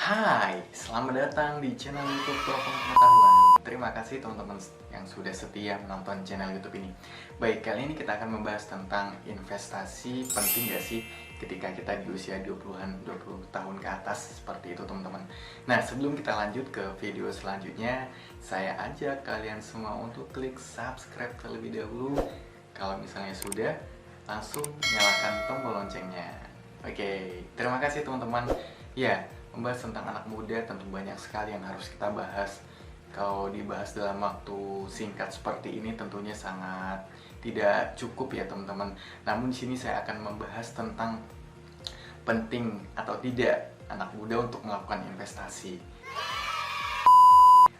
Hai, selamat datang di channel YouTube Telepon Pengetahuan. Terima kasih teman-teman yang sudah setia menonton channel YouTube ini. Baik, kali ini kita akan membahas tentang investasi penting gak sih ketika kita di usia 20 tahun ke atas, seperti itu teman-teman. Nah, sebelum kita lanjut ke video selanjutnya, saya ajak kalian semua untuk klik subscribe terlebih dahulu. Kalau misalnya sudah, langsung nyalakan tombol loncengnya. Oke, terima kasih teman-teman. Ya, membahas tentang anak muda tentu banyak sekali yang harus kita bahas. Kalau dibahas dalam waktu singkat seperti ini tentunya sangat tidak cukup ya teman-teman. Namun di sini saya akan membahas tentang penting atau tidak anak muda untuk melakukan investasi.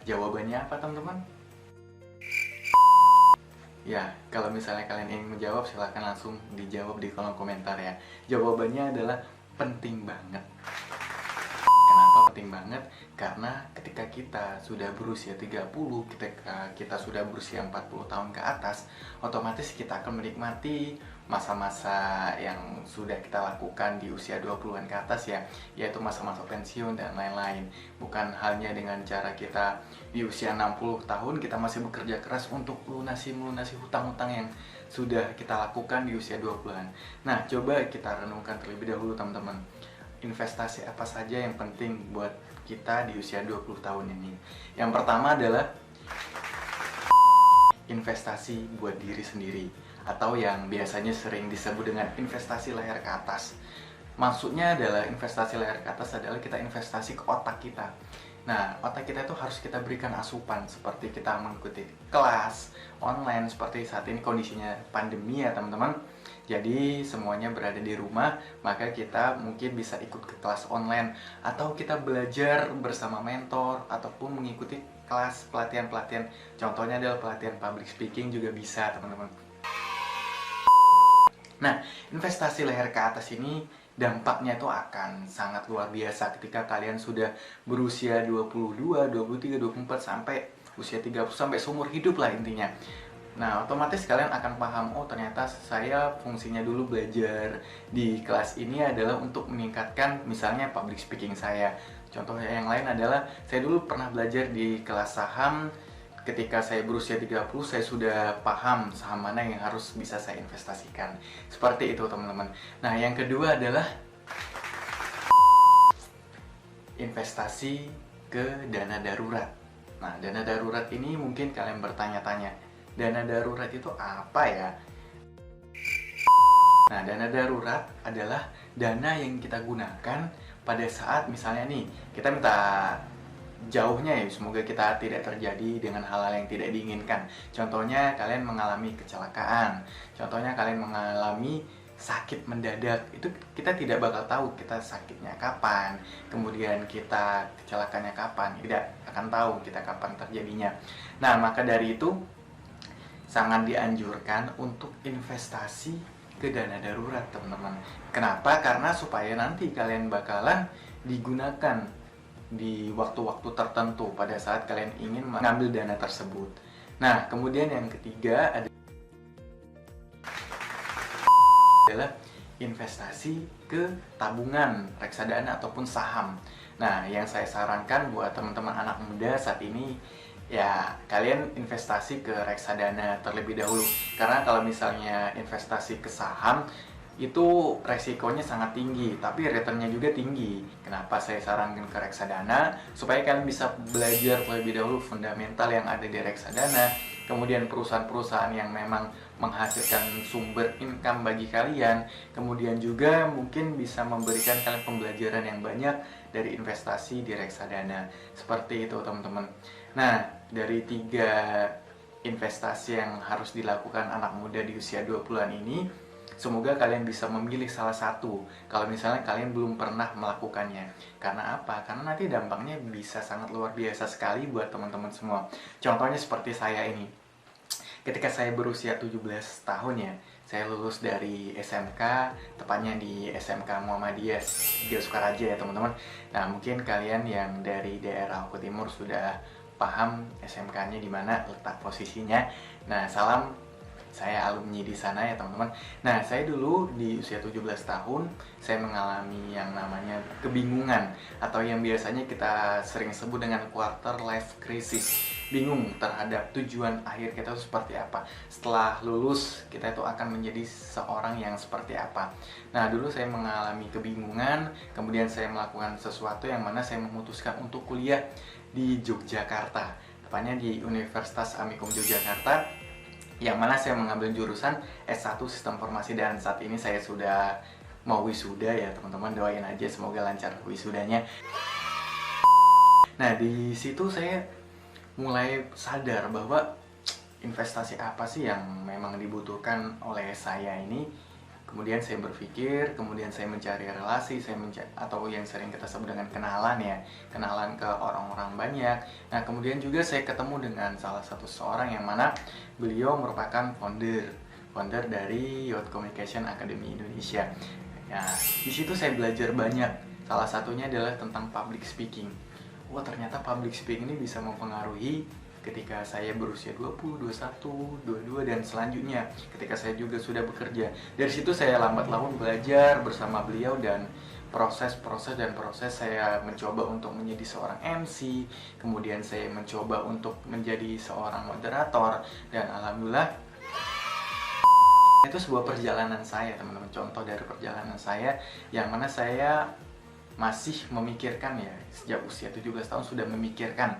Jawabannya apa teman-teman? Ya, kalau misalnya kalian ingin menjawab silahkan langsung dijawab di kolom komentar ya. Jawabannya adalah penting banget. Kenapa penting banget? Karena ketika kita sudah berusia 30, ketika kita sudah berusia 40 tahun ke atas, otomatis kita akan menikmati masa-masa yang sudah kita lakukan di usia 20-an ke atas ya, yaitu masa-masa pensiun dan lain-lain. Bukan hanya dengan cara kita di usia 60 tahun kita masih bekerja keras untuk melunasi hutang-hutang yang sudah kita lakukan di usia 20-an. Nah, coba kita renungkan terlebih dahulu teman-teman. Investasi apa saja yang penting buat kita di usia 20 tahun ini? Yang pertama adalah investasi buat diri sendiri, atau yang biasanya sering disebut dengan investasi layar ke atas. Maksudnya adalah investasi layar ke atas adalah kita investasi ke otak kita. Nah, otak kita itu harus kita berikan asupan seperti kita mengikuti kelas online seperti saat ini kondisinya pandemi ya teman-teman. Jadi semuanya berada di rumah, maka kita mungkin bisa ikut ke kelas online atau kita belajar bersama mentor ataupun mengikuti kelas pelatihan-pelatihan. Contohnya adalah pelatihan public speaking juga bisa teman-teman. Nah, investasi leher ke atas ini dampaknya itu akan sangat luar biasa ketika kalian sudah berusia 22, 23, 24 sampai usia 30 sampai seumur hidup lah intinya. Nah, otomatis kalian akan paham, oh ternyata saya fungsinya dulu belajar di kelas ini adalah untuk meningkatkan misalnya public speaking saya. Contoh yang lain adalah saya dulu pernah belajar di kelas saham. Ketika saya berusia 30, saya sudah paham saham mana yang harus bisa saya investasikan. Seperti itu teman-teman. Nah, yang kedua adalah investasi ke dana darurat. Nah, dana darurat ini mungkin kalian bertanya-tanya, dana darurat itu apa ya? Nah, dana darurat adalah dana yang kita gunakan pada saat misalnya nih, kita minta jauhnya ya, semoga kita tidak terjadi dengan hal-hal yang tidak diinginkan. Contohnya kalian mengalami kecelakaan, contohnya kalian mengalami sakit mendadak, itu kita tidak bakal tahu kita sakitnya kapan, kemudian kita kecelakaannya kapan, tidak akan tahu kita kapan terjadinya. Nah, maka dari itu sangat dianjurkan untuk investasi ke dana darurat teman-teman. Kenapa? Karena supaya nanti kalian bakalan digunakan di waktu-waktu tertentu pada saat kalian ingin mengambil dana tersebut. Nah, kemudian yang ketiga adalah investasi ke tabungan, reksadana ataupun saham. Nah, yang saya sarankan buat teman-teman anak muda saat ini ya kalian investasi ke reksadana terlebih dahulu. Karena kalau misalnya investasi ke saham itu resikonya sangat tinggi, tapi returnnya juga tinggi. Kenapa saya sarankan ke reksadana? Supaya kalian bisa belajar terlebih dahulu fundamental yang ada di reksadana, kemudian perusahaan-perusahaan yang memang menghasilkan sumber income bagi kalian, kemudian juga mungkin bisa memberikan kalian pembelajaran yang banyak dari investasi di reksadana. Seperti itu teman-teman. Nah, dari 3 investasi yang harus dilakukan anak muda di usia 20-an ini, semoga kalian bisa memilih salah satu kalau misalnya kalian belum pernah melakukannya. Karena apa? Karena nanti dampaknya bisa sangat luar biasa sekali buat teman-teman semua. Contohnya seperti saya ini. Ketika saya berusia 17 tahun ya, saya lulus dari SMK, tepatnya di SMK Muhammadiyah di Sukaraja ya teman-teman. Nah, mungkin kalian yang dari daerah Oku Timur sudah paham SMK-nya di mana letak posisinya. Nah, salam saya alumni di sana ya teman-teman. Nah, saya dulu di usia 17 tahun, saya mengalami yang namanya kebingungan atau yang biasanya kita sering sebut dengan quarter life crisis. Bingung terhadap tujuan akhir kita itu seperti apa. Setelah lulus, kita itu akan menjadi seorang yang seperti apa. Nah, dulu saya mengalami kebingungan, kemudian saya melakukan sesuatu yang mana saya memutuskan untuk kuliah di Yogyakarta, tepatnya di Universitas Amikum Yogyakarta, yang mana saya mengambil jurusan S1 Sistem Informasi, dan saat ini saya sudah mau wisuda ya teman-teman, doain aja semoga lancar wisudanya. Nah, di situ saya mulai sadar bahwa investasi apa sih yang memang dibutuhkan oleh saya ini. Kemudian saya berpikir, kemudian saya mencari relasi, atau yang sering kita sebut dengan kenalan ya, kenalan ke orang-orang banyak. Nah, kemudian juga saya ketemu dengan salah satu seorang yang mana beliau merupakan founder dari Youth Communication Academy Indonesia. Nah, di situ saya belajar banyak. Salah satunya adalah tentang public speaking. Wah, ternyata public speaking ini bisa mempengaruhi ketika saya berusia 20, 21, 22, dan selanjutnya ketika saya juga sudah bekerja. Dari situ saya lambat laun belajar bersama beliau, dan proses saya mencoba untuk menjadi seorang MC, kemudian saya mencoba untuk menjadi seorang moderator, dan alhamdulillah itu sebuah perjalanan saya teman-teman, contoh dari perjalanan saya yang mana saya masih memikirkan ya, sejak usia 17 tahun sudah memikirkan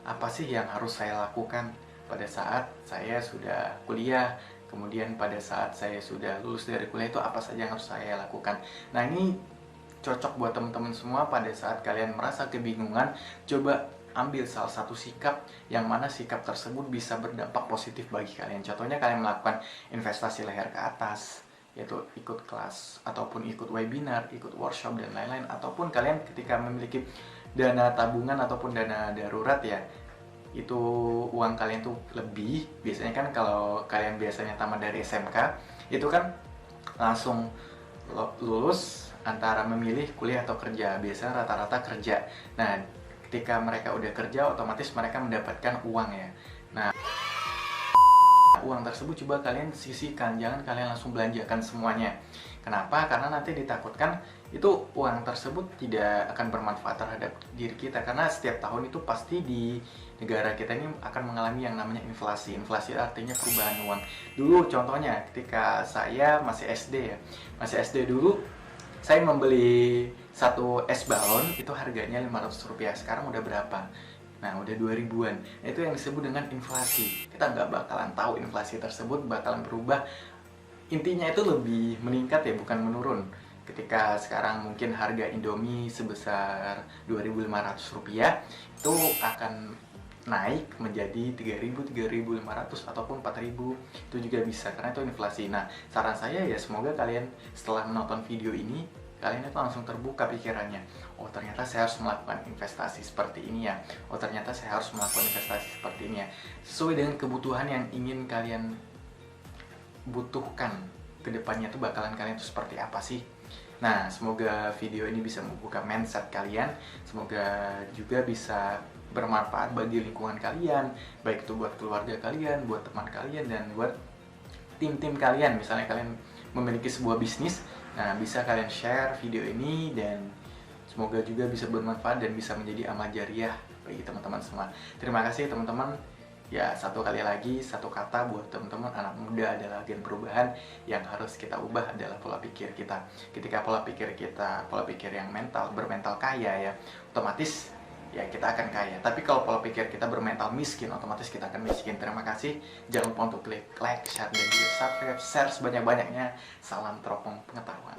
apa sih yang harus saya lakukan pada saat saya sudah kuliah, kemudian pada saat saya sudah lulus dari kuliah itu apa saja yang harus saya lakukan. Nah, ini cocok buat teman-teman semua. Pada saat kalian merasa kebingungan, coba ambil salah satu sikap yang mana sikap tersebut bisa berdampak positif bagi kalian. Contohnya kalian melakukan investasi leher ke atas, yaitu ikut kelas ataupun ikut webinar, ikut workshop dan lain-lain, ataupun kalian ketika memiliki dana tabungan ataupun dana darurat ya, itu uang kalian tuh lebih. Biasanya kan kalau kalian biasanya tamat dari SMK itu kan langsung lulus antara memilih kuliah atau kerja, biasanya rata-rata kerja. Nah, ketika mereka udah kerja otomatis mereka mendapatkan uang ya. Nah, uang tersebut coba kalian sisihkan, jangan kalian langsung belanjakan semuanya. Kenapa? Karena nanti ditakutkan itu uang tersebut tidak akan bermanfaat terhadap diri kita, karena setiap tahun itu pasti di negara kita ini akan mengalami yang namanya inflasi. Inflasi artinya perubahan uang. Dulu contohnya ketika saya masih SD ya, masih SD dulu saya membeli satu es balon itu harganya Rp500, sekarang udah berapa? Nah, udah 2000-an. Itu yang disebut dengan inflasi. Kita nggak bakalan tahu inflasi tersebut bakalan berubah. Intinya itu lebih meningkat ya, bukan menurun. Ketika sekarang mungkin harga Indomie sebesar Rp2.500, itu akan naik menjadi 3.000, 3.500 ataupun 4.000. Itu juga bisa, karena itu inflasi. Nah, saran saya ya semoga kalian setelah menonton video ini, kalian itu langsung terbuka pikirannya. Oh, ternyata saya harus melakukan investasi seperti ini ya. Oh, ternyata saya harus melakukan investasi seperti ini ya. Sesuai dengan kebutuhan yang ingin kalian butuhkan. Kedepannya tuh bakalan kalian tuh seperti apa sih? Nah, semoga video ini bisa membuka mindset kalian. Semoga juga bisa bermanfaat bagi lingkungan kalian. Baik itu buat keluarga kalian, buat teman kalian, dan buat tim-tim kalian. Misalnya kalian memiliki sebuah bisnis, nah bisa kalian share video ini, dan semoga juga bisa bermanfaat dan bisa menjadi amal jariah bagi teman-teman semua. Terima kasih teman-teman. Ya, satu kali lagi, satu kata buat teman-teman, anak muda adalah agen perubahan. Yang harus kita ubah adalah pola pikir kita. Ketika pola pikir kita, pola pikir yang bermental kaya ya, otomatis ya kita akan kaya. Tapi kalau pola pikir kita bermental miskin, otomatis kita akan miskin. Terima kasih. Jangan lupa untuk klik like, share, dan juga subscribe. Share sebanyak-banyaknya. Salam teropong pengetahuan.